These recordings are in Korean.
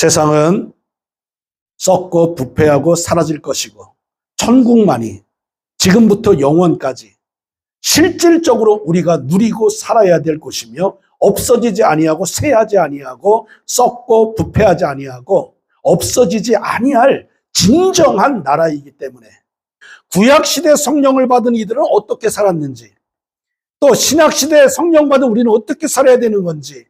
세상은 썩고 부패하고 사라질 것이고 천국만이 지금부터 영원까지 실질적으로 우리가 누리고 살아야 될 곳이며 없어지지 아니하고 쇠하지 아니하고 썩고 부패하지 아니하고 없어지지 아니할 진정한 나라이기 때문에 구약시대 성령을 받은 이들은 어떻게 살았는지, 또 신약시대 성령 받은 우리는 어떻게 살아야 되는 건지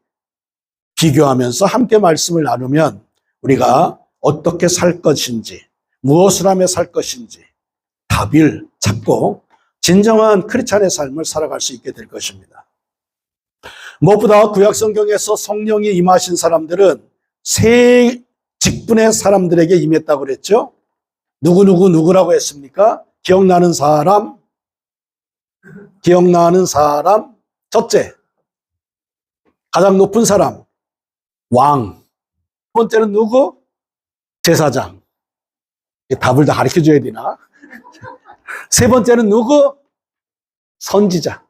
비교하면서 함께 말씀을 나누면 우리가 어떻게 살 것인지, 무엇을 하며 살 것인지 답을 찾고 진정한 크리스찬의 삶을 살아갈 수 있게 될 것입니다. 무엇보다 구약 성경에서 성령이 임하신 사람들은 세 직분의 사람들에게 임했다고 그랬죠. 누구라고 했습니까? 기억나는 사람. 첫째, 가장 높은 사람, 왕. 두 번째는 누구? 제사장. 답을 다 가르쳐 줘야 되나? 세 번째는 누구? 선지자,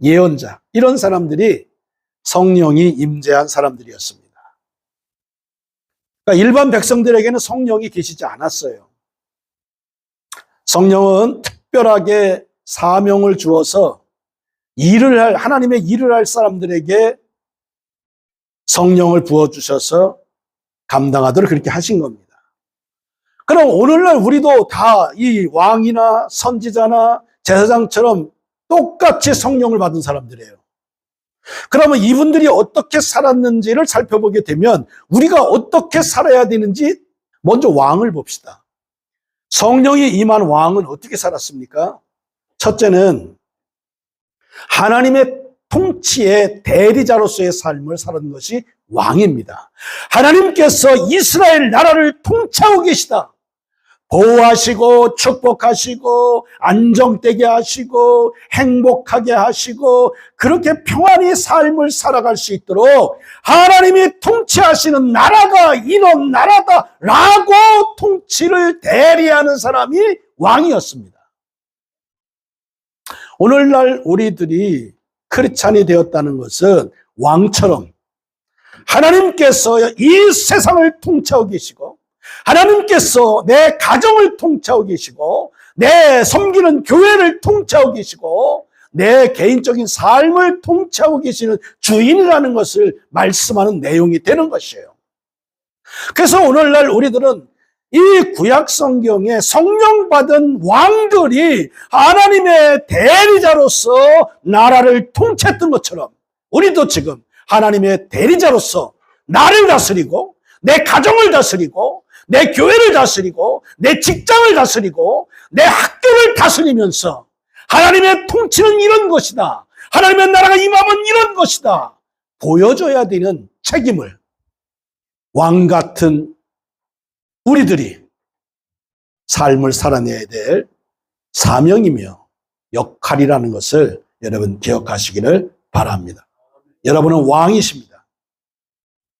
예언자. 이런 사람들이 성령이 임재한 사람들이었습니다. 그러니까 일반 백성들에게는 성령이 계시지 않았어요. 성령은 특별하게 사명을 주어서 하나님의 일을 할 사람들에게 성령을 부어주셔서 감당하도록 그렇게 하신 겁니다. 그럼 오늘날 우리도 다 이 왕이나 선지자나 제사장처럼 똑같이 성령을 받은 사람들이에요. 그러면 이분들이 어떻게 살았는지를 살펴보게 되면 우리가 어떻게 살아야 되는지 먼저 왕을 봅시다. 성령이 임한 왕은 어떻게 살았습니까? 첫째는 하나님의 통치의 대리자로서의 삶을 사는 것이 왕입니다. 하나님께서 이스라엘 나라를 통치하고 계시다. 보호하시고 축복하시고 안정되게 하시고 행복하게 하시고 그렇게 평안히 삶을 살아갈 수 있도록 하나님이 통치하시는 나라가 이런 나라다라고 통치를 대리하는 사람이 왕이었습니다. 오늘날 우리들이 크리스찬이 되었다는 것은 왕처럼 하나님께서 이 세상을 통치하고 계시고 하나님께서 내 가정을 통치하고 계시고 내 섬기는 교회를 통치하고 계시고 내 개인적인 삶을 통치하고 계시는 주인이라는 것을 말씀하는 내용이 되는 것이에요. 그래서 오늘날 우리들은 이 구약 성경에 성령 받은 왕들이 하나님의 대리자로서 나라를 통치했던 것처럼 우리도 지금 하나님의 대리자로서 나를 다스리고 내 가정을 다스리고 내 교회를 다스리고 내 직장을 다스리고 내 학교를 다스리면서 하나님의 통치는 이런 것이다. 하나님의 나라가 임하면 이런 것이다. 보여줘야 되는 책임을 왕 같은 우리들이 삶을 살아내야 될 사명이며 역할이라는 것을 여러분 기억하시기를 바랍니다. 여러분은 왕이십니다.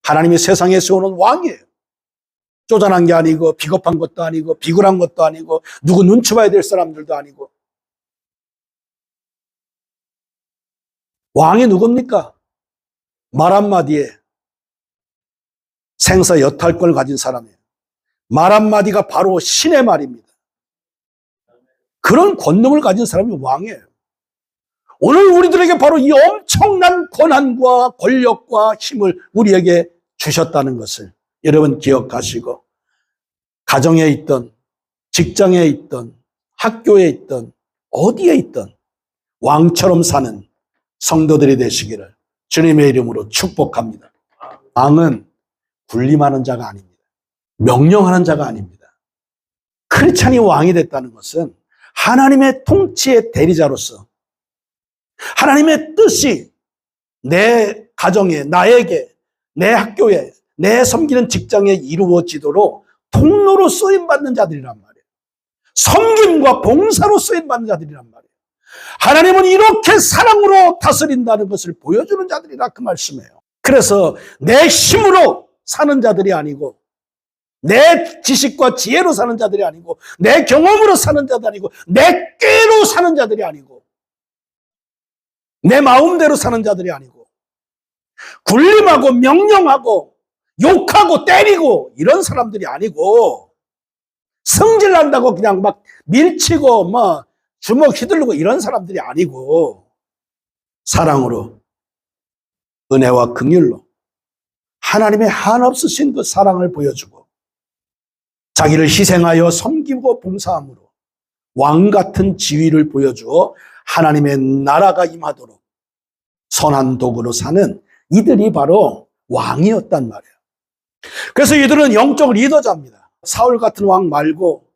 하나님이 세상에 세우는 왕이에요. 쪼잔한 게 아니고 비겁한 것도 아니고 비굴한 것도 아니고 누구 눈치 봐야 될 사람들도 아니고. 왕이 누굽니까? 말 한마디에 생사 여탈권을 가진 사람이에요. 말 한마디가 바로 신의 말입니다. 그런 권능을 가진 사람이 왕이에요. 오늘 우리들에게 바로 이 엄청난 권한과 권력과 힘을 우리에게 주셨다는 것을 여러분 기억하시고 가정에 있던 직장에 있던 학교에 있던 어디에 있던 왕처럼 사는 성도들이 되시기를 주님의 이름으로 축복합니다. 왕은 군림하는 자가 아닙니다. 명령하는 자가 아닙니다. 크리스찬이 왕이 됐다는 것은 하나님의 통치의 대리자로서 하나님의 뜻이 내 가정에, 나에게, 내 학교에, 내 섬기는 직장에 이루어지도록 통로로 쓰임받는 자들이란 말이에요. 섬김과 봉사로 쓰임받는 자들이란 말이에요. 하나님은 이렇게 사랑으로 다스린다는 것을 보여주는 자들이라 그 말씀이에요. 그래서 내 힘으로 사는 자들이 아니고 내 지식과 지혜로 사는 자들이 아니고 내 경험으로 사는 자들이 아니고 내 꾀로 사는 자들이 아니고 내 마음대로 사는 자들이 아니고 군림하고 명령하고 욕하고 때리고 이런 사람들이 아니고, 성질난다고 그냥 막 밀치고 뭐 주먹 휘두르고 이런 사람들이 아니고, 사랑으로, 은혜와 긍휼로 하나님의 한없으신 그 사랑을 보여주고 자기를 희생하여 섬기고 봉사함으로 왕 같은 지위를 보여주어 하나님의 나라가 임하도록 선한 도구로 사는 이들이 바로 왕이었단 말이에요. 그래서 이들은 영적 리더자입니다. 사울 같은 왕 말고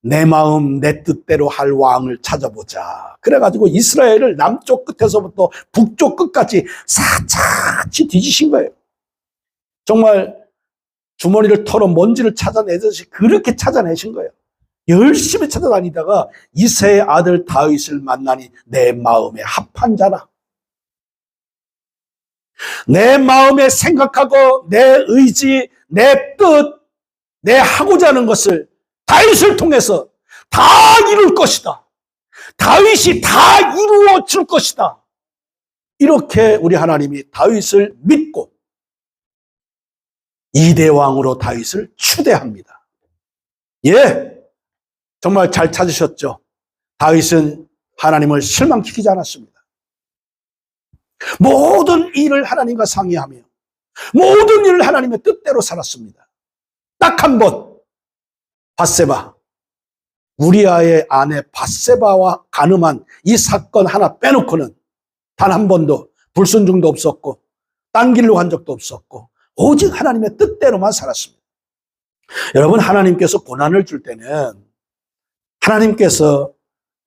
내 마음 내 뜻대로 할 왕을 찾아보자. 그래가지고 이스라엘을 남쪽 끝에서부터 북쪽 끝까지 사차치 뒤지신 거예요. 정말 주머니를 털어 먼지를 찾아내듯이 그렇게 찾아내신 거예요. 열심히 찾아다니다가 이새의 아들 다윗을 만나니 내 마음에 합한 자라. 내 마음에 생각하고 내 의지, 내 뜻, 내 하고자 하는 것을 다윗을 통해서 다 이룰 것이다. 다윗이 다 이루어 줄 것이다. 이렇게 우리 하나님이 다윗을 믿고 이대왕으로 다윗을 추대합니다. 예, 정말 잘 찾으셨죠? 다윗은 하나님을 실망시키지 않았습니다. 모든 일을 하나님과 상의하며 모든 일을 하나님의 뜻대로 살았습니다. 딱 한 번, 밧세바, 우리아의 아내 밧세바와 간음한 이 사건 하나 빼놓고는 단 한 번도 불순종도 없었고 딴 길로 간 적도 없었고 오직 하나님의 뜻대로만 살았습니다. 여러분, 하나님께서 고난을 줄 때는, 하나님께서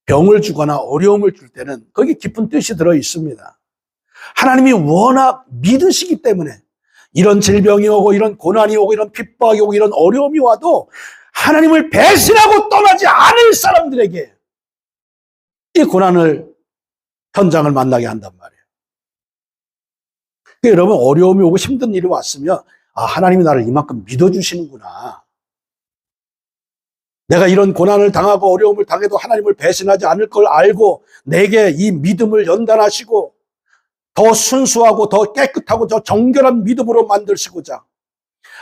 병을 주거나 어려움을 줄 때는 거기 깊은 뜻이 들어 있습니다. 하나님이 워낙 믿으시기 때문에 이런 질병이 오고 이런 고난이 오고 이런 핍박이 오고 이런 어려움이 와도 하나님을 배신하고 떠나지 않을 사람들에게 이 고난을, 현장을 만나게 한단 말이에요. 그러니까 여러분, 어려움이 오고 힘든 일이 왔으면 하나님이 나를 이만큼 믿어주시는구나. 내가 이런 고난을 당하고 어려움을 당해도 하나님을 배신하지 않을 걸 알고 내게 이 믿음을 연단하시고 더 순수하고 더 깨끗하고 더 정결한 믿음으로 만드시고자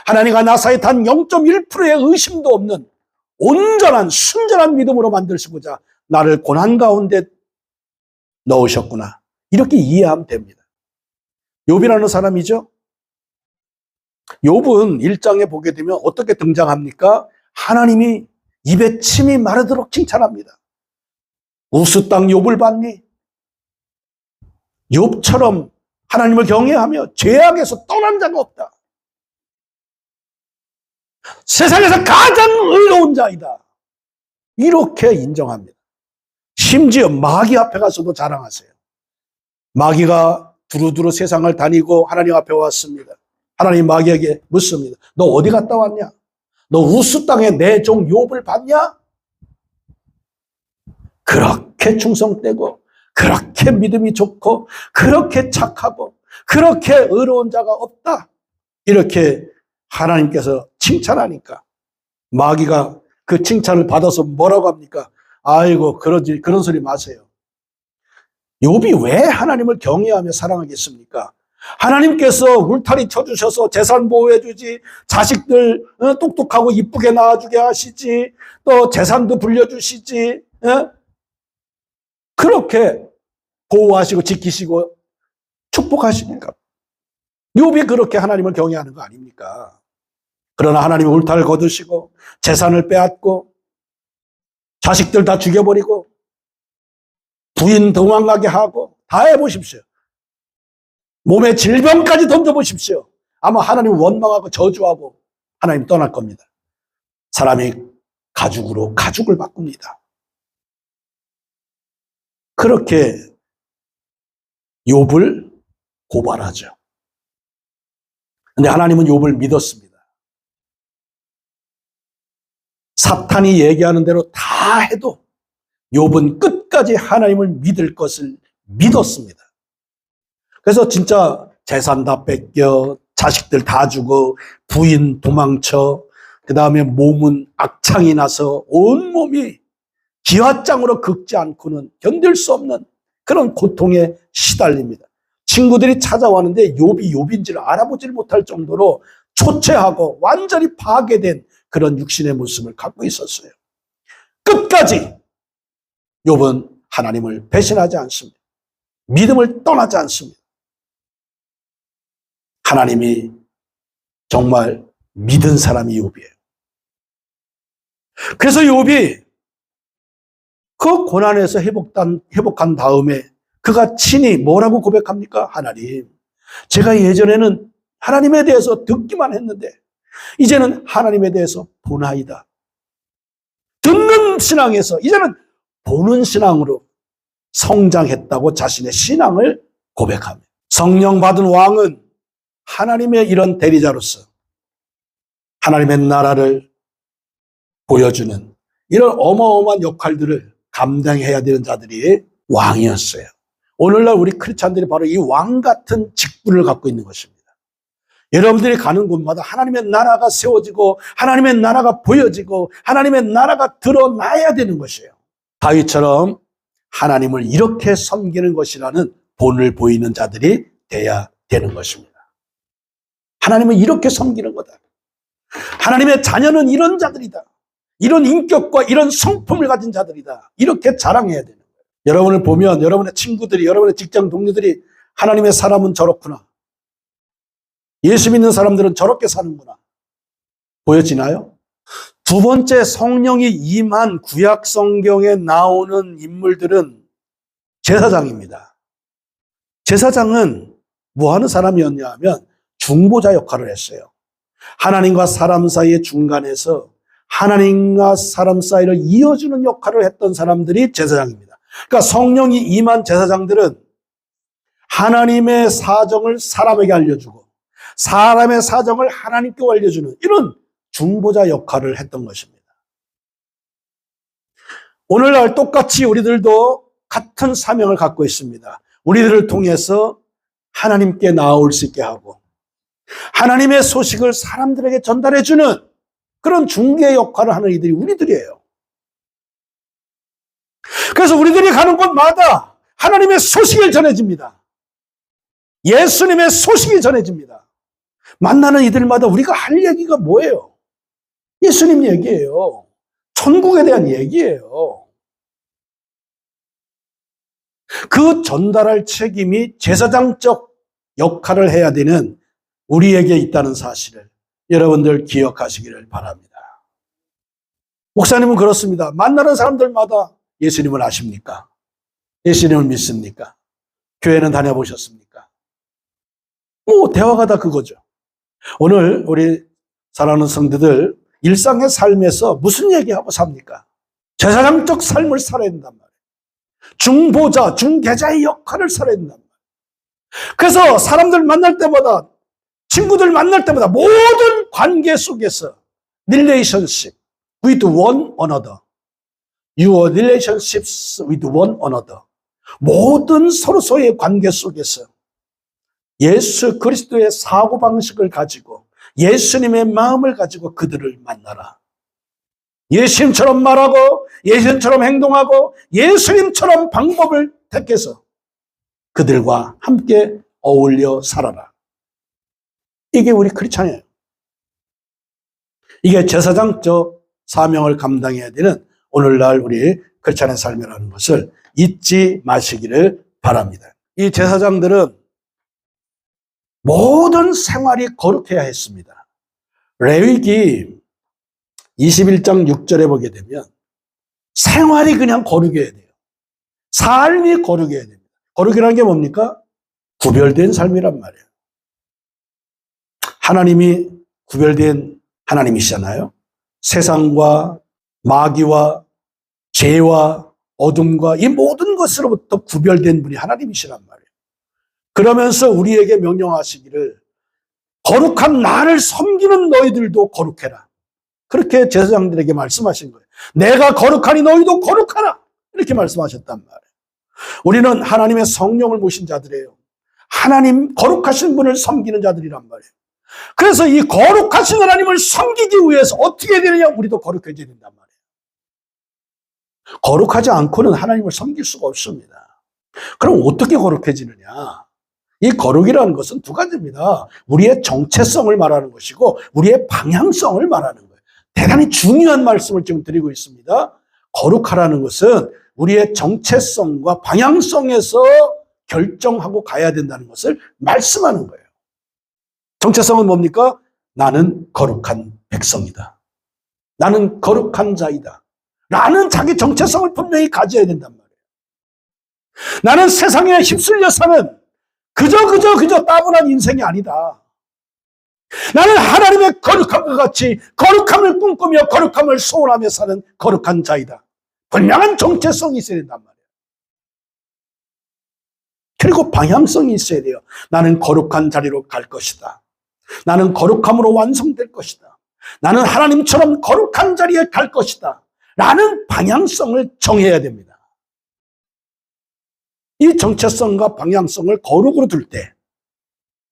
하나님과 나 사이에 단 0.1%의 의심도 없는 온전한 순전한 믿음으로 만드시고자 나를 고난 가운데 넣으셨구나. 이렇게 이해하면 됩니다. 욥이라는 사람이죠. 욥은 1장에 보게 되면 어떻게 등장합니까? 하나님이 입에 침이 마르도록 칭찬합니다. 우스 땅 욥을 봤니? 욥처럼 하나님을 경외하며 죄악에서 떠난 자가 없다. 세상에서 가장 의로운 자이다. 이렇게 인정합니다. 심지어 마귀 앞에 가서도 자랑하세요. 마귀가 두루두루 세상을 다니고 하나님 앞에 왔습니다. 하나님 마귀에게 묻습니다. 너 어디 갔다 왔냐? 너 우스 땅에 내 종 욥을 봤냐? 그렇게 충성되고 그렇게 믿음이 좋고 그렇게 착하고 그렇게 의로운 자가 없다. 이렇게 하나님께서 칭찬하니까 마귀가 그 칭찬을 받아서 뭐라고 합니까? 아이고, 그런 소리 마세요. 욥이 왜 하나님을 경외하며 사랑하겠습니까? 하나님께서 울타리 쳐주셔서 재산 보호해주지, 자식들 똑똑하고 이쁘게 낳아주게 하시지, 또 재산도 불려주시지, 그렇게 보호하시고 지키시고 축복하시니까 욥이 그렇게 하나님을 경외하는 거 아닙니까? 그러나 하나님이 울타리를 거두시고 재산을 빼앗고 자식들 다 죽여버리고 부인 도망가게 하고 다 해보십시오. 몸에 질병까지 던져보십시오. 아마 하나님 원망하고 저주하고 하나님 떠날 겁니다. 사람이 가죽으로 가죽을 바꿉니다. 그렇게 욥을 고발하죠. 근데 하나님은 욥을 믿었습니다. 사탄이 얘기하는 대로 다 해도 욥은 끝까지 하나님을 믿을 것을 믿었습니다. 그래서 진짜 재산 다 뺏겨, 자식들 다 주고, 부인 도망쳐, 그 다음에 몸은 악창이 나서 온몸이 기와장으로 긁지 않고는 견딜 수 없는 그런 고통에 시달립니다. 친구들이 찾아왔는데 욥이 욥인지를 알아보질 못할 정도로 초췌하고 완전히 파괴된 그런 육신의 모습을 갖고 있었어요. 끝까지 욥은 하나님을 배신하지 않습니다. 믿음을 떠나지 않습니다. 하나님이 정말 믿은 사람이 욥이에요. 그래서 욥이 그 고난에서 회복한 다음에 그가 친히 뭐라고 고백합니까? 하나님, 제가 예전에는 하나님에 대해서 듣기만 했는데 이제는 하나님에 대해서 보나이다. 듣는 신앙에서 이제는 보는 신앙으로 성장했다고 자신의 신앙을 고백합니다. 성령 받은 왕은 하나님의 이런 대리자로서 하나님의 나라를 보여주는 이런 어마어마한 역할들을 감당해야 되는 자들이 왕이었어요. 오늘날 우리 크리스찬들이 바로 이 왕 같은 직분을 갖고 있는 것입니다. 여러분들이 가는 곳마다 하나님의 나라가 세워지고 하나님의 나라가 보여지고 하나님의 나라가 드러나야 되는 것이에요. 다윗처럼 하나님을 이렇게 섬기는 것이라는 본을 보이는 자들이 돼야 되는 것입니다. 하나님을 이렇게 섬기는 거다. 하나님의 자녀는 이런 자들이다. 이런 인격과 이런 성품을 가진 자들이다. 이렇게 자랑해야 되는 거예요. 여러분을 보면 여러분의 친구들이, 여러분의 직장 동료들이 하나님의 사람은 저렇구나. 예수 믿는 사람들은 저렇게 사는구나. 보여지나요? 두 번째, 성령이 임한 구약 성경에 나오는 인물들은 제사장입니다. 제사장은 뭐 하는 사람이었냐 하면 중보자 역할을 했어요. 하나님과 사람 사이의 중간에서 하나님과 사람 사이를 이어주는 역할을 했던 사람들이 제사장입니다. 그러니까 성령이 임한 제사장들은 하나님의 사정을 사람에게 알려주고 사람의 사정을 하나님께 알려주는 이런 중보자 역할을 했던 것입니다. 오늘날 똑같이 우리들도 같은 사명을 갖고 있습니다. 우리들을 통해서 하나님께 나아올 수 있게 하고 하나님의 소식을 사람들에게 전달해주는 그런 중개 역할을 하는 이들이 우리들이에요. 그래서 우리들이 가는 곳마다 하나님의 소식을 전해집니다. 예수님의 소식이 전해집니다. 만나는 이들마다 우리가 할 얘기가 뭐예요? 예수님 얘기예요. 천국에 대한 얘기예요. 그 전달할 책임이 제사장적 역할을 해야 되는 우리에게 있다는 사실을 여러분들 기억하시기를 바랍니다. 목사님은 그렇습니다. 만나는 사람들마다 예수님을 아십니까? 예수님을 믿습니까? 교회는 다녀보셨습니까? 뭐 대화가 다 그거죠. 오늘 우리 사랑하는 성도들 일상의 삶에서 무슨 얘기하고 삽니까? 제사장적 삶을 살아야 된단 말이에요. 중보자, 중개자의 역할을 살아야 된단 말이에요. 그래서 사람들 만날 때마다 친구들 만날 때마다 모든 관계 속에서 relationship with one another, your relationships with one another, 모든 서로서의 관계 속에서 예수 그리스도의 사고방식을 가지고 예수님의 마음을 가지고 그들을 만나라. 예수님처럼 말하고 예수님처럼 행동하고 예수님처럼 방법을 택해서 그들과 함께 어울려 살아라. 이게 우리 크리스찬이에요. 이게 제사장적 사명을 감당해야 되는 오늘날 우리 크리스찬의 삶이라는 것을 잊지 마시기를 바랍니다. 이 제사장들은 모든 생활이 거룩해야 했습니다. 레위기 21장 6절에 보게 되면 생활이 그냥 거룩해야 돼요. 삶이 거룩해야 됩니다. 거룩이라는 게 뭡니까? 구별된 삶이란 말이에요. 하나님이 구별된 하나님이시잖아요. 세상과 마귀와 죄와 어둠과 이 모든 것으로부터 구별된 분이 하나님이시란 말이에요. 그러면서 우리에게 명령하시기를 거룩한 나를 섬기는 너희들도 거룩해라. 그렇게 제사장들에게 말씀하신 거예요. 내가 거룩하니 너희도 거룩하라. 이렇게 말씀하셨단 말이에요. 우리는 하나님의 성령을 모신 자들이에요. 하나님 거룩하신 분을 섬기는 자들이란 말이에요. 그래서 이 거룩하신 하나님을 섬기기 위해서 어떻게 되느냐? 우리도 거룩해져야 된단 말이에요. 거룩하지 않고는 하나님을 섬길 수가 없습니다. 그럼 어떻게 거룩해지느냐? 이 거룩이라는 것은 두 가지입니다. 우리의 정체성을 말하는 것이고 우리의 방향성을 말하는 거예요. 대단히 중요한 말씀을 지금 드리고 있습니다. 거룩하라는 것은 우리의 정체성과 방향성에서 결정하고 가야 된다는 것을 말씀하는 거예요. 정체성은 뭡니까? 나는 거룩한 백성이다. 나는 거룩한 자이다. 라는 자기 정체성을 분명히 가져야 된단 말이에요. 나는 세상에 휩쓸려 사는 그저 따분한 인생이 아니다. 나는 하나님의 거룩함과 같이 거룩함을 꿈꾸며 거룩함을 소원하며 사는 거룩한 자이다. 분명한 정체성이 있어야 된단 말이에요. 그리고 방향성이 있어야 돼요. 나는 거룩한 자리로 갈 것이다. 나는 거룩함으로 완성될 것이다. 나는 하나님처럼 거룩한 자리에 갈 것이다. 라는 방향성을 정해야 됩니다. 이 정체성과 방향성을 거룩으로 둘 때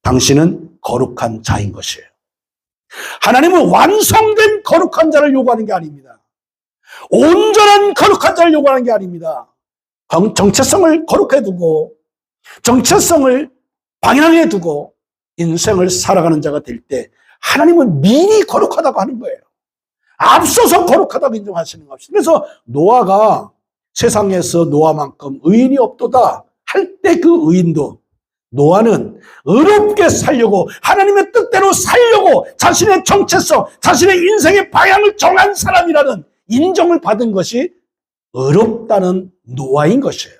당신은 거룩한 자인 것이에요. 하나님은 완성된 거룩한 자를 요구하는 게 아닙니다. 온전한 거룩한 자를 요구하는 게 아닙니다. 정체성을 거룩해 두고 정체성을 방향해 두고 인생을 살아가는 자가 될 때 하나님은 미리 거룩하다고 하는 거예요. 앞서서 거룩하다고 인정하시는 것입니다. 그래서 노아가 세상에서 노아만큼 의인이 없도다 할 때 그 의인도 노아는 의롭게 살려고 하나님의 뜻대로 살려고 자신의 정체성, 자신의 인생의 방향을 정한 사람이라는 인정을 받은 것이 의롭다는 노아인 것이에요.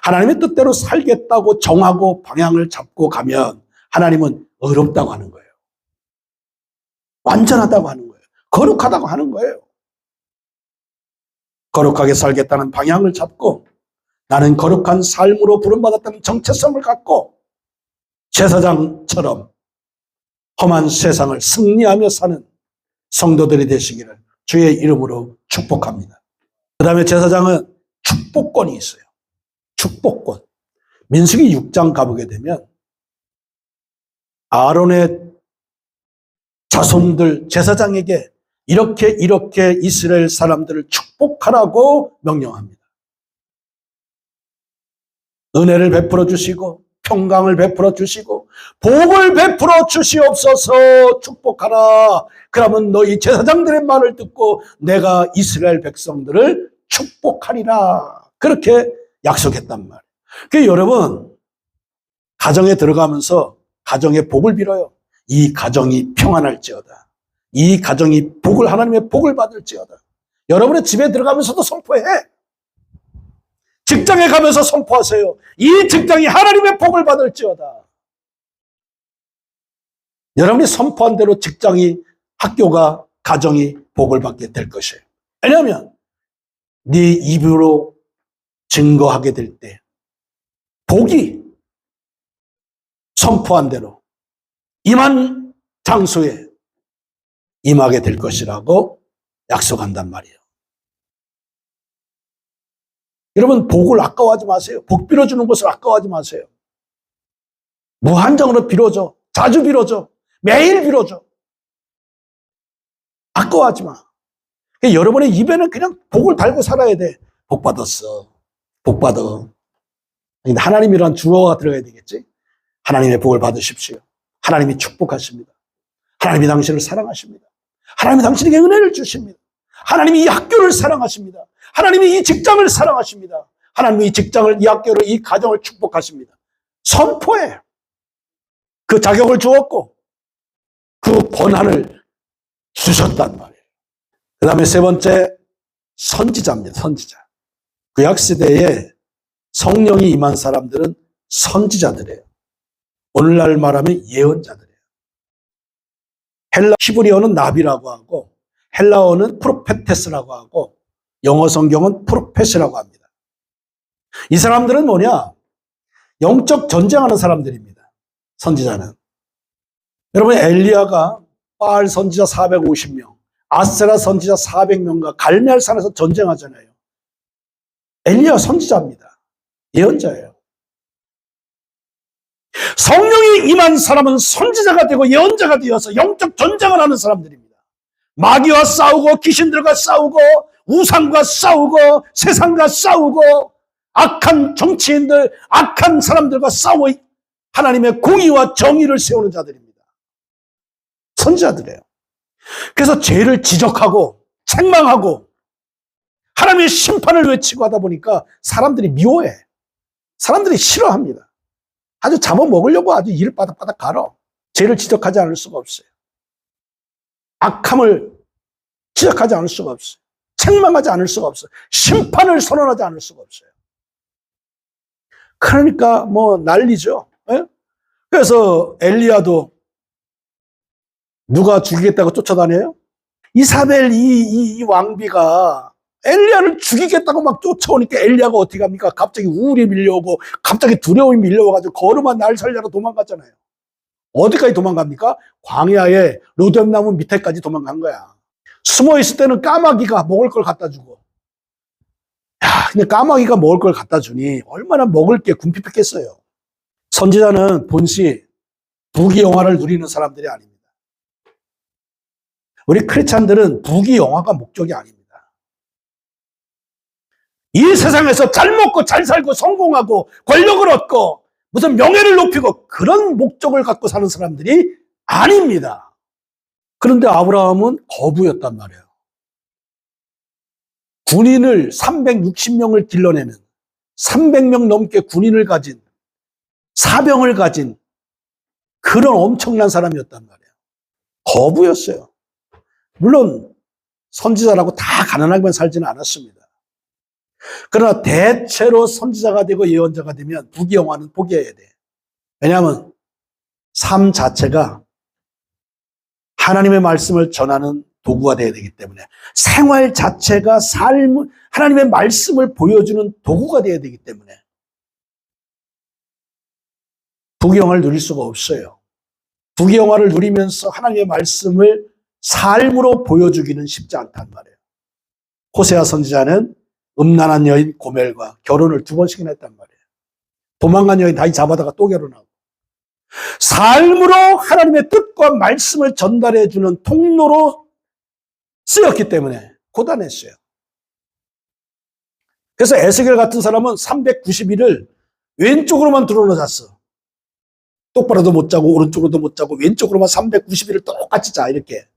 하나님의 뜻대로 살겠다고 정하고 방향을 잡고 가면 하나님은 의롭다고 하는 거예요. 완전하다고 하는 거예요. 거룩하다고 하는 거예요. 거룩하게 살겠다는 방향을 잡고 나는 거룩한 삶으로 부름받았다는 정체성을 갖고 제사장처럼 험한 세상을 승리하며 사는 성도들이 되시기를 주의 이름으로 축복합니다. 그 다음에 제사장은 축복권이 있어요. 축복권. 민수기 6장 가보게 되면 아론의 자손들 제사장에게 이렇게 이스라엘 사람들을 축복하라고 명령합니다. 은혜를 베풀어 주시고 평강을 베풀어 주시고 복을 베풀어 주시옵소서. 축복하라. 그러면 너희 제사장들의 말을 듣고 내가 이스라엘 백성들을 축복하리라. 그렇게 약속했단 말이에요. 그러니까 여러분 가정에 들어가면서 가정의 복을 빌어요. 이 가정이 평안할지어다. 이 가정이 복을 하나님의 복을 받을지어다. 여러분의 집에 들어가면서도 선포해. 직장에 가면서 선포하세요. 이 직장이 하나님의 복을 받을지어다. 여러분이 선포한 대로 직장이, 학교가, 가정이 복을 받게 될 것이에요. 왜냐하면 네 입으로 증거하게 될 때 복이 선포한 대로 임한 장소에 임하게 될 것이라고 약속한단 말이에요. 여러분 복을 아까워하지 마세요. 복 빌어주는 것을 아까워하지 마세요. 무한정으로 빌어줘. 자주 빌어줘. 매일 빌어줘. 아까워하지 마. 여러분의 입에는 그냥 복을 달고 살아야 돼. 복 받았어. 복 받아. 근데 하나님이란 주어가 들어가야 되겠지. 하나님의 복을 받으십시오. 하나님이 축복하십니다. 하나님이 당신을 사랑하십니다. 하나님이 당신에게 은혜를 주십니다. 하나님이 이 학교를 사랑하십니다. 하나님이 이 직장을 사랑하십니다. 하나님이 이 직장을, 이 학교를, 이 가정을 축복하십니다. 선포해. 그 자격을 주었고 그 권한을 주셨단 말이에요. 그 다음에 세 번째 선지자입니다. 선지자. 구약시대에 성령이 임한 사람들은 선지자들이에요. 오늘날 말하면 예언자들이에요. 히브리어는 나비라고 하고 헬라어는 프로페테스라고 하고 영어 성경은 프로펫이라고 합니다. 이 사람들은 뭐냐? 영적 전쟁하는 사람들입니다. 선지자는. 여러분 엘리야가 바알 선지자 450명, 아세라 선지자 400명과 갈멜산에서 전쟁하잖아요. 엘리야 선지자입니다. 예언자예요. 성령이 임한 사람은 선지자가 되고 예언자가 되어서 영적 전쟁을 하는 사람들입니다. 마귀와 싸우고 귀신들과 싸우고 우상과 싸우고 세상과 싸우고 악한 정치인들, 악한 사람들과 싸워 하나님의 공의와 정의를 세우는 자들입니다. 선지자들이에요. 그래서 죄를 지적하고 책망하고 하나님의 심판을 외치고 하다 보니까 사람들이 미워해. 사람들이 싫어합니다. 아주 잡아먹으려고 아주 이를 바닥바닥 갈아. 죄를 지적하지 않을 수가 없어요. 악함을 지적하지 않을 수가 없어요. 책망하지 않을 수가 없어요. 심판을 선언하지 않을 수가 없어요. 그러니까 뭐 난리죠. 예? 그래서 엘리야도 누가 죽이겠다고 쫓아다녀요? 이사벨 이 왕비가 엘리야를 죽이겠다고 막 쫓아오니까 엘리야가 어떻게 합니까? 갑자기 우울이 밀려오고 갑자기 두려움이 밀려와가지고 걸음만 날 살려라 도망갔잖아요. 어디까지 도망갑니까? 광야에 로뎀나무 밑에까지 도망간 거야. 숨어 있을 때는 까마귀가 먹을 걸 갖다 주고. 야, 근데 까마귀가 먹을 걸 갖다 주니 얼마나 먹을 게 궁핍했겠어요. 선지자는 본시 부귀영화를 누리는 사람들이 아닙니다. 우리 크리스찬들은 부귀영화가 목적이 아닙니다. 이 세상에서 잘 먹고 잘 살고 성공하고 권력을 얻고 무슨 명예를 높이고 그런 목적을 갖고 사는 사람들이 아닙니다. 그런데 아브라함은 거부였단 말이에요. 군인을 360명을 길러내는 300명 넘게 군인을 가진 사병을 가진 그런 엄청난 사람이었단 말이에요. 거부였어요. 물론 선지자라고 다 가난하게만 살지는 않았습니다. 그러나 대체로 선지자가 되고 예언자가 되면 부귀영화는 포기해야 돼. 왜냐하면 삶 자체가 하나님의 말씀을 전하는 도구가 되어야 되기 때문에 생활 자체가 하나님의 말씀을 보여주는 도구가 되어야 되기 때문에 부귀영화를 누릴 수가 없어요. 부귀영화를 누리면서 하나님의 말씀을 삶으로 보여주기는 쉽지 않단 말이에요. 호세아 선지자는 음란한 여인 고멜과 결혼을 2번씩이나 했단 말이에요. 도망간 여인 다시 잡아다가 또 결혼하고. 삶으로 하나님의 뜻과 말씀을 전달해주는 통로로 쓰였기 때문에 고단했어요. 그래서 에스겔 같은 사람은 390일을 왼쪽으로만 드러나 잤어. 똑바로도 못 자고 오른쪽으로도 못 자고 왼쪽으로만 390일을 똑같이 자 이렇게.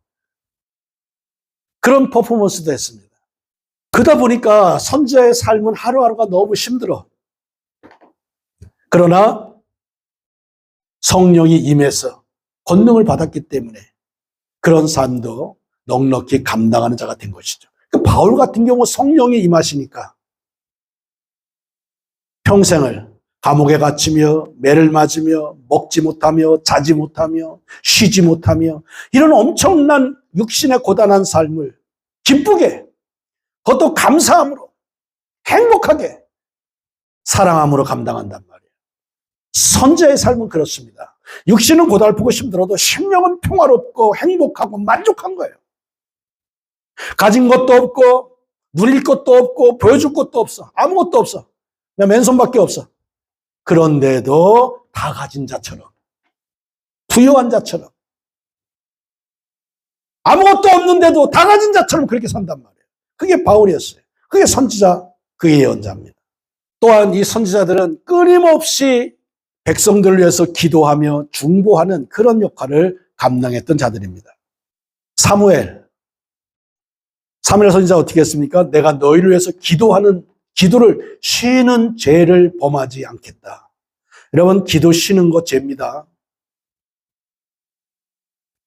그런 퍼포먼스도 했습니다. 그러다 보니까 선지자의 삶은 하루하루가 너무 힘들어. 그러나 성령이 임해서 권능을 받았기 때문에 그런 삶도 넉넉히 감당하는 자가 된 것이죠. 그 바울 같은 경우 성령이 임하시니까 평생을 감옥에 갇히며 매를 맞으며 먹지 못하며 자지 못하며 쉬지 못하며 이런 엄청난 육신의 고단한 삶을 기쁘게 그것도 감사함으로 행복하게 사랑함으로 감당한단 말이에요. 선지자의 삶은 그렇습니다. 육신은 고달프고 힘들어도 심령은 평화롭고 행복하고 만족한 거예요. 가진 것도 없고 누릴 것도 없고 보여줄 것도 없어. 아무것도 없어. 그냥 맨손밖에 없어. 그런데도 다 가진 자처럼 부유한 자처럼 아무것도 없는데도 다 가진 자처럼 그렇게 산단 말이에요. 그게 바울이었어요. 그게 선지자, 그게 예언자입니다. 또한 이 선지자들은 끊임없이 백성들을 위해서 기도하며 중보하는 그런 역할을 감당했던 자들입니다. 사무엘 선지자 어떻게 했습니까? 내가 너희를 위해서 기도하는 기도를 쉬는 죄를 범하지 않겠다. 여러분, 기도 쉬는 거 죄입니다.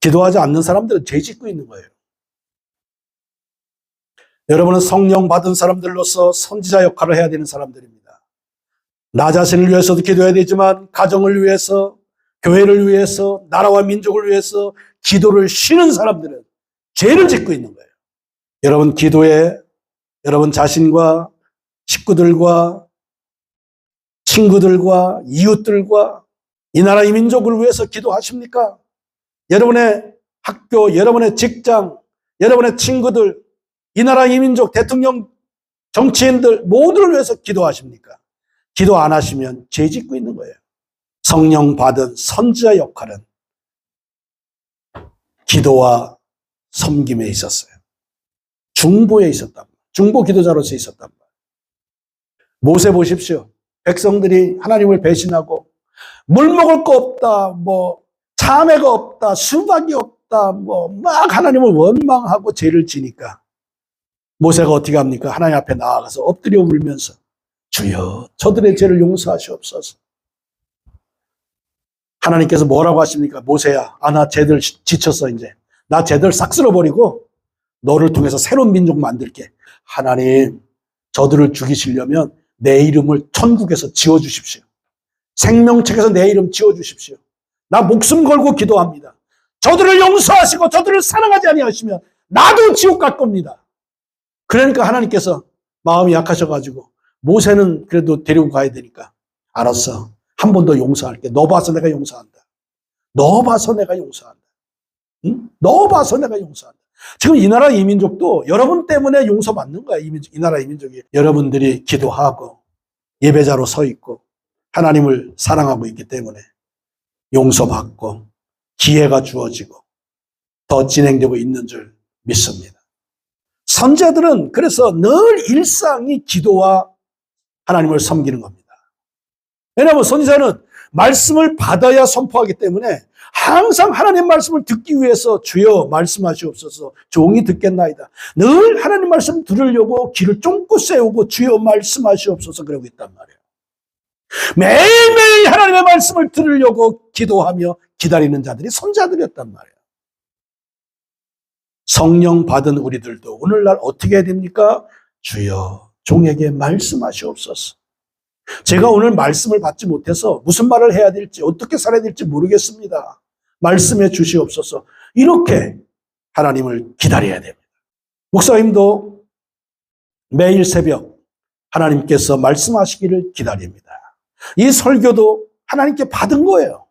기도하지 않는 사람들은 죄 짓고 있는 거예요. 여러분은 성령 받은 사람들로서 선지자 역할을 해야 되는 사람들입니다. 나 자신을 위해서도 기도해야 되지만 가정을 위해서, 교회를 위해서, 나라와 민족을 위해서 기도를 쉬는 사람들은 죄를 짓고 있는 거예요. 여러분 기도에 여러분 자신과 식구들과 친구들과 이웃들과 이 나라 이 민족을 위해서 기도하십니까? 여러분의 학교, 여러분의 직장, 여러분의 친구들, 이 나라 이 민족, 대통령, 정치인들 모두를 위해서 기도하십니까? 기도 안 하시면 죄 짓고 있는 거예요. 성령 받은 선지자 역할은 기도와 섬김에 있었어요. 중보에 있었단 말이에요. 중보 기도자로서 있었단 말이에요. 모세 보십시오. 백성들이 하나님을 배신하고 물 먹을 거 없다, 뭐 자매가 없다, 수박이 없다, 뭐 막 하나님을 원망하고 죄를 지니까 모세가 어떻게 합니까? 하나님 앞에 나아가서 엎드려 울면서 주여 저들의 죄를 용서하시옵소서. 하나님께서 뭐라고 하십니까? 모세야, 나 쟤들 지쳤어 이제. 나 쟤들 싹 쓸어버리고 너를 통해서 새로운 민족 만들게. 하나님, 저들을 죽이시려면 내 이름을 천국에서 지워주십시오. 생명책에서 내 이름 지워주십시오. 나 목숨 걸고 기도합니다. 저들을 용서하시고 저들을 사랑하지 아니하시면 나도 지옥 갈 겁니다. 그러니까 하나님께서 마음이 약하셔가지고 모세는 그래도 데리고 가야 되니까 알았어. 한 번 더 용서할게. 너 봐서 내가 용서한다. 너 봐서 내가 용서한다. 응? 너 봐서 내가 용서한다. 지금 이 나라 이민족도 여러분 때문에 용서받는 거야. 이 나라 이민족이. 여러분들이 기도하고 예배자로 서 있고 하나님을 사랑하고 있기 때문에 용서받고 기회가 주어지고 더 진행되고 있는 줄 믿습니다. 선자들은 그래서 늘 일상이 기도와 하나님을 섬기는 겁니다. 왜냐하면 선지자는 말씀을 받아야 선포하기 때문에 항상 하나님 말씀을 듣기 위해서 주여 말씀하시옵소서 종이 듣겠나이다. 늘 하나님 말씀 들으려고 귀를 쫑긋 세우고 주여 말씀하시옵소서 그러고 있단 말이에요. 매일매일 하나님의 말씀을 들으려고 기도하며 기다리는 자들이 선자들이었단 말이에요. 성령 받은 우리들도 오늘날 어떻게 해야 됩니까? 주여 종에게 말씀하시옵소서. 제가 오늘 말씀을 받지 못해서 무슨 말을 해야 될지 어떻게 살아야 될지 모르겠습니다. 말씀해 주시옵소서. 이렇게 하나님을 기다려야 됩니다. 목사님도 매일 새벽 하나님께서 말씀하시기를 기다립니다. 이 설교도 하나님께 받은 거예요.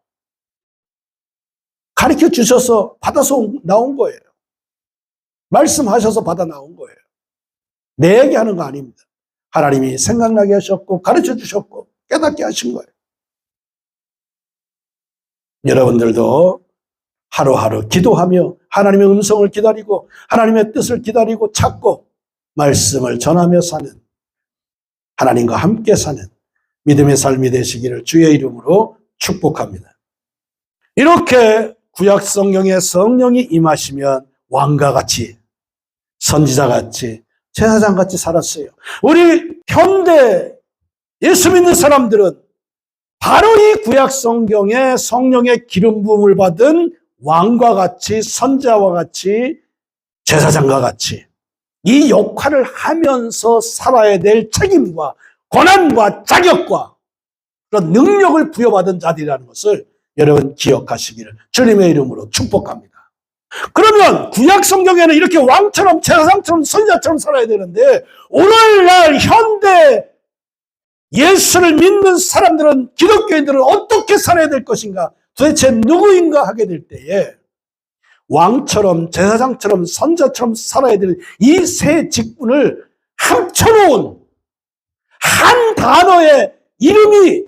가르쳐 주셔서 받아서 나온 거예요. 말씀하셔서 받아 나온 거예요. 내 얘기 하는 거 아닙니다. 하나님이 생각나게 하셨고 가르쳐 주셨고 깨닫게 하신 거예요. 여러분들도 하루하루 기도하며 하나님의 음성을 기다리고 하나님의 뜻을 기다리고 찾고 말씀을 전하며 사는 하나님과 함께 사는 믿음의 삶이 되시기를 주의 이름으로 축복합니다. 이렇게 구약 성경에 성령이 임하시면 왕과 같이 선지자같이 제사장같이 살았어요. 우리 현대 예수 믿는 사람들은 바로 이 구약 성경에 성령의 기름 부음을 받은 왕과 같이 선지자와 같이 제사장과 같이 이 역할을 하면서 살아야 될 책임과 권한과 자격과 그런 능력을 부여받은 자들이라는 것을 여러분 기억하시기를 주님의 이름으로 축복합니다. 그러면 구약 성경에는 이렇게 왕처럼 제사장처럼 선지자처럼 살아야 되는데 오늘날 현대 예수를 믿는 사람들은 기독교인들은 어떻게 살아야 될 것인가 도대체 누구인가 하게 될 때에 왕처럼 제사장처럼 선지자처럼 살아야 되는 이 세 직분을 합쳐놓은 한 단어의 이름이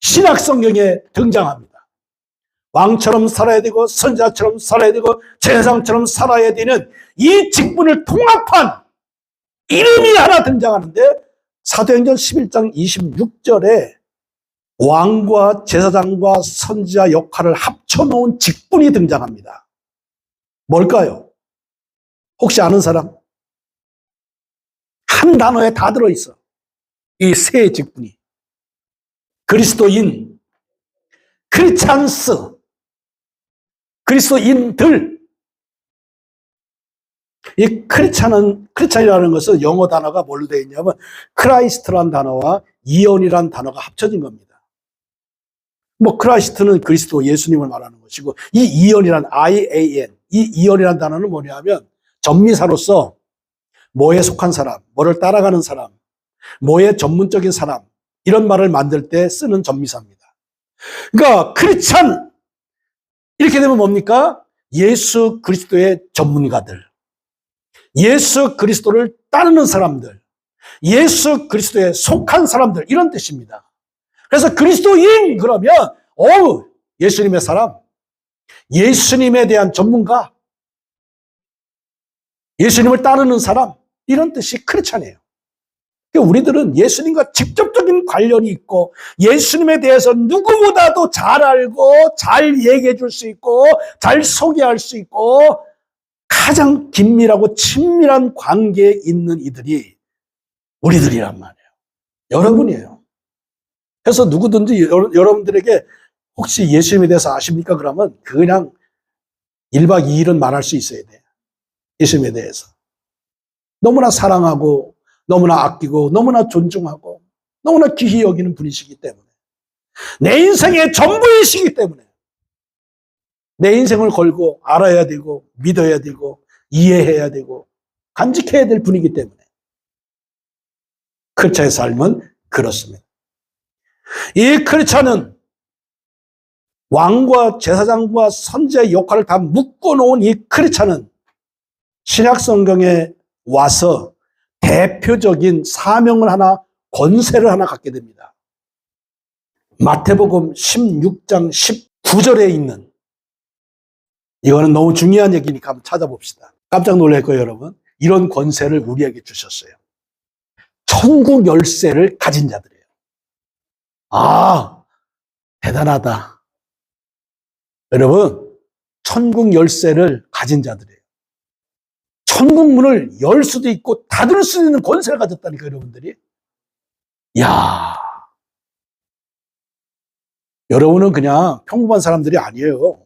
신약 성경에 등장합니다. 왕처럼 살아야 되고 선지자처럼 살아야 되고 제사장처럼 살아야 되는 이 직분을 통합한 이름이 하나 등장하는데 사도행전 11장 26절에 왕과 제사장과 선지자 역할을 합쳐놓은 직분이 등장합니다. 뭘까요? 혹시 아는 사람? 한 단어에 다 들어있어. 이 세 직분이. 그리스도인, 크리스찬스, 그리스도인들. 이 크리스찬이라는 것은 영어 단어가 뭘로 되어 있냐면 크라이스트란 단어와 이언이란 단어가 합쳐진 겁니다. 크라이스트는 그리스도 예수님을 말하는 것이고 이 이언이란 IAN, 이 이언이란 단어는 뭐냐면 전미사로서 뭐에 속한 사람, 뭐를 따라가는 사람, 뭐에 전문적인 사람 이런 말을 만들 때 쓰는 전미사입니다. 그러니까 크리스찬 이렇게 되면 뭡니까? 예수 그리스도의 전문가들, 예수 그리스도를 따르는 사람들, 예수 그리스도에 속한 사람들 이런 뜻입니다. 그래서 그리스도인 그러면 예수님의 사람, 예수님에 대한 전문가, 예수님을 따르는 사람 이런 뜻이 크리스찬이에요. 우리들은 예수님과 직접적인 관련이 있고 예수님에 대해서 누구보다도 잘 알고 잘 얘기해 줄 수 있고 잘 소개할 수 있고 가장 긴밀하고 친밀한 관계에 있는 이들이 우리들이란 말이에요. 여러분이에요. 그래서 누구든지 여러분들에게 혹시 예수님에 대해서 아십니까? 그러면 그냥 1박 2일은 말할 수 있어야 돼요. 예수님에 대해서. 너무나 사랑하고 너무나 아끼고 너무나 존중하고 너무나 귀히 여기는 분이시기 때문에 내 인생의 전부이시기 때문에 내 인생을 걸고 알아야 되고 믿어야 되고 이해해야 되고 간직해야 될 분이기 때문에 크리스찬의 삶은 그렇습니다. 이 크리스찬은 왕과 제사장과 선지자의 역할을 다 묶어놓은 이 크리스찬은 신약 성경에 와서 대표적인 사명을 하나, 권세를 하나 갖게 됩니다. 마태복음 16장 19절에 있는, 이거는 너무 중요한 얘기니까 한번 찾아봅시다. 깜짝 놀랄 거예요, 여러분. 이런 권세를 우리에게 주셨어요. 천국 열쇠를 가진 자들이에요. 아, 대단하다. 여러분, 천국 열쇠를 가진 자들이에요. 천국 문을 열 수도 있고 닫을 수 있는 권세를 가졌다니까, 여러분들이. 이야, 여러분은 그냥 평범한 사람들이 아니에요.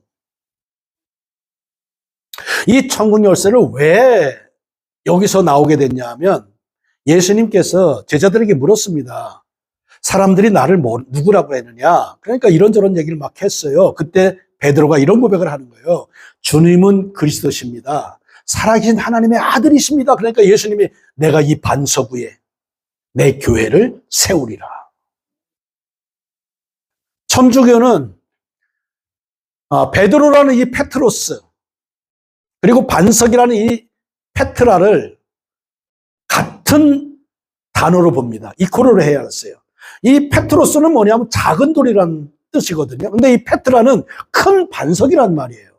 이 천국 열쇠를 왜 여기서 나오게 됐냐 하면 예수님께서 제자들에게 물었습니다. 사람들이 나를 누구라고 했느냐? 그러니까 이런저런 얘기를 막 했어요. 그때 베드로가 이런 고백을 하는 거예요. 주님은 그리스도십니다. 살아계신 하나님의 아들이십니다. 그러니까 예수님이 내가 이 반석 위에 내 교회를 세우리라. 천주교는 베드로라는 이 페트로스 그리고 반석이라는 이 페트라를 같은 단어로 봅니다. 이코로를 해야 했어요. 이 페트로스는 뭐냐면 작은 돌이라는 뜻이거든요. 근데 이 페트라는 큰 반석이란 말이에요.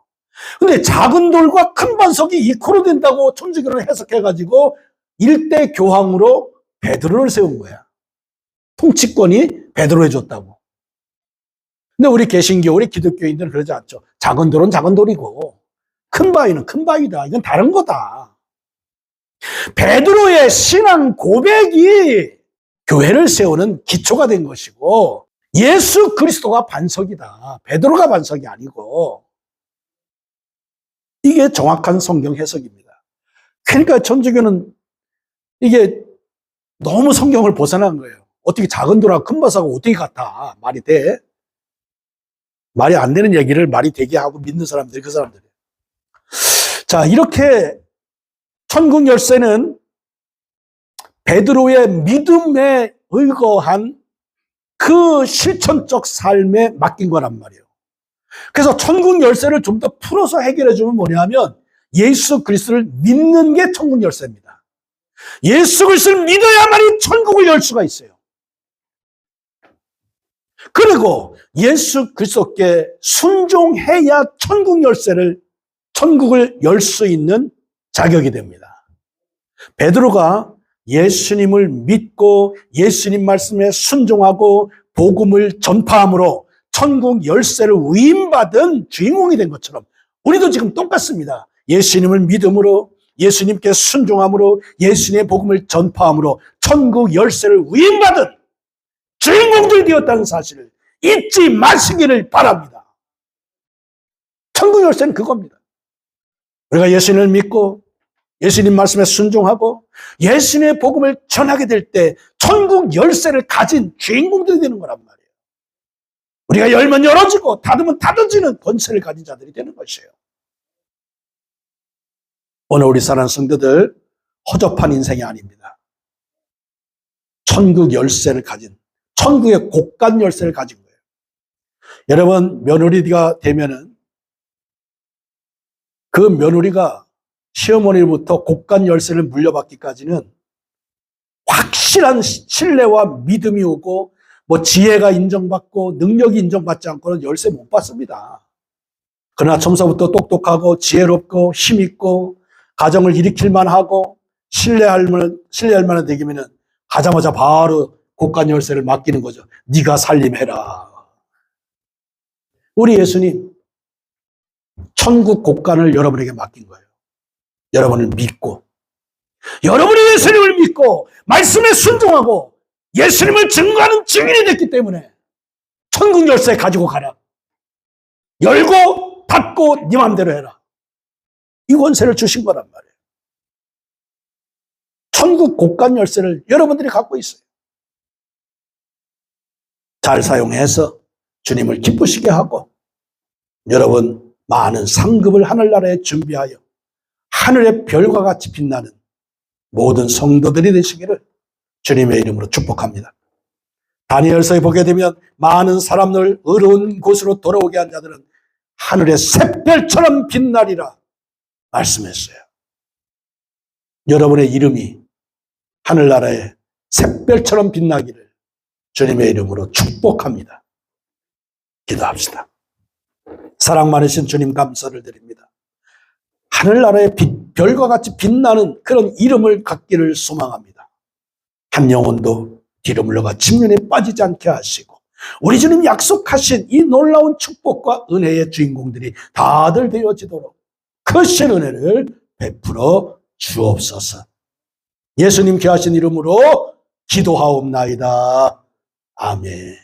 근데 작은 돌과 큰 반석이 이코로 된다고 천주교는 해석해가지고 일대 교황으로 베드로를 세운 거야. 통치권이 베드로에 줬다고. 근데 우리 개신교, 우리 기독교인들은 그러지 않죠. 작은 돌은 작은 돌이고 큰 바위는 큰 바위다. 이건 다른 거다. 베드로의 신앙 고백이 교회를 세우는 기초가 된 것이고 예수 그리스도가 반석이다. 베드로가 반석이 아니고 이게 정확한 성경 해석입니다. 그러니까 천주교는 이게 너무 성경을 벗어난 거예요. 어떻게 작은 돌하고 큰 바위하고 어떻게 같아? 말이 돼? 말이 안 되는 얘기를 말이 되게 하고 믿는 사람들이 그 사람들이에요. 자, 이렇게 천국 열쇠는 베드로의 믿음에 의거한 그 실천적 삶에 맡긴 거란 말이에요. 그래서 천국 열쇠를 좀 더 풀어서 해결해 주면 뭐냐면 예수 그리스도를 믿는 게 천국 열쇠입니다. 예수 그리스도를 믿어야만이 천국을 열 수가 있어요. 그리고 예수 그리스도께 순종해야 천국을 열 수 있는 자격이 됩니다. 베드로가 예수님을 믿고 예수님 말씀에 순종하고 복음을 전파함으로 천국 열쇠를 위임받은 주인공이 된 것처럼 우리도 지금 똑같습니다. 예수님을 믿음으로 예수님께 순종함으로 예수님의 복음을 전파함으로 천국 열쇠를 위임받은 주인공들이 되었다는 사실을 잊지 마시기를 바랍니다. 천국 열쇠는 그겁니다. 우리가 예수님을 믿고 예수님 말씀에 순종하고 예수님의 복음을 전하게 될 때 천국 열쇠를 가진 주인공들이 되는 거란 말이에요. 우리가 열면 열어지고 닫으면 닫아지는 권세를 가진 자들이 되는 것이에요. 오늘 우리 사랑하는 성도들 허접한 인생이 아닙니다. 천국 열쇠를 가진 천국의 곡간 열쇠를 가진 거예요. 여러분 며느리가 되면은 그 며느리가 시어머니로부터 곡간 열쇠를 물려받기까지는 확실한 신뢰와 믿음이 오고 지혜가 인정받고 능력이 인정받지 않고는 열쇠 못 받습니다. 그러나 처음서부터 똑똑하고 지혜롭고 힘있고 가정을 일으킬 만하고 신뢰할 만한 되기면은 가자마자 바로 곡간 열쇠를 맡기는 거죠. 네가 살림해라. 우리 예수님 천국 곡간을 여러분에게 맡긴 거예요. 여러분을 믿고, 여러분이 예수님을 믿고 말씀에 순종하고 예수님을 증거하는 증인이 됐기 때문에 천국 열쇠 가지고 가라. 열고 닫고 네 맘대로 해라. 이 권세를 주신 거란 말이에요. 천국 곡간 열쇠를 여러분들이 갖고 있어요. 잘 사용해서 주님을 기쁘시게 하고 여러분 많은 상급을 하늘나라에 준비하여 하늘의 별과 같이 빛나는 모든 성도들이 되시기를 주님의 이름으로 축복합니다. 다니엘서에 보게 되면 많은 사람들 의로운 곳으로 돌아오게 한 자들은 하늘의 샛별처럼 빛나리라 말씀했어요. 여러분의 이름이 하늘나라에 샛별처럼 빛나기를 주님의 이름으로 축복합니다. 기도합시다. 사랑 많으신 주님 감사를 드립니다. 하늘나라의 별과 같이 빛나는 그런 이름을 갖기를 소망합니다. 한 영혼도 뒤로 물러가 침륜에 빠지지 않게 하시고 우리 주님 약속하신 이 놀라운 축복과 은혜의 주인공들이 다들 되어지도록 크신 은혜를 베풀어 주옵소서. 예수님 귀하신 이름으로 기도하옵나이다. 아멘.